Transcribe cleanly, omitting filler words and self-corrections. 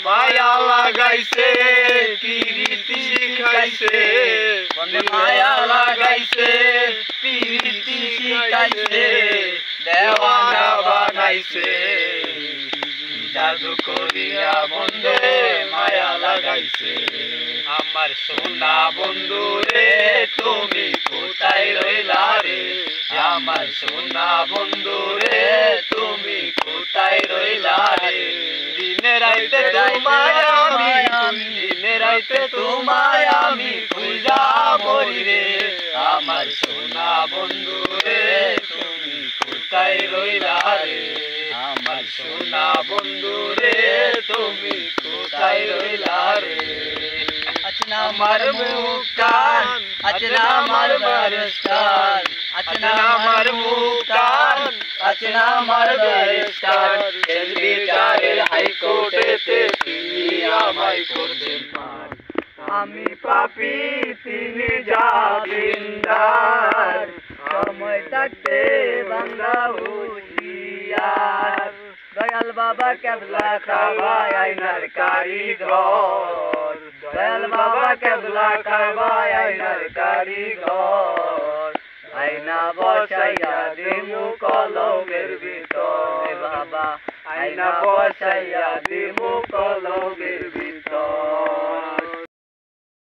মায়া লাগাইছে পিরিতি শিখাইছে মায়া লাগাইছে পিরিতি শিখাইছে দেওয়ানা বানাইছে জাদু করিয়া বন্ধে মায়া লাগাইছে আমার সোনা বন্ধু রে তুমি কোথায় রইলা রে আমার সোনা বন্ধু রে তুমি কোথায় রইলা রে দিনে রাইতে তোমায় আমি দিনে রাইতে তোমায় আমি খুঁজা মরি রে আমার সোনা বন্ধু রে তুমি কোথায় রইলা রে আমার সোনা বন্ধু রে তুমি কোথায় রইলা রে আচনা আমার মুক্তান আচনা আমার বারস্তান আচনা আমার মুক্তান আচনা আমার বারস্তান এর বিচারের হাইকোর্টেতে তিনি আমায় করবেন মার আমি পাপী তিনি জামিনদার সময় থাকতে বাংলা হুঁশিয়ার দয়াল বাবা কেবলা কাবায় আইনার কারিগর দয়াল বাবা কেবলা কাবায় আইনার কারিগর আইনা বসাইয়া দিমু কলমের ভিতর বাবা আইনা বসাইয়া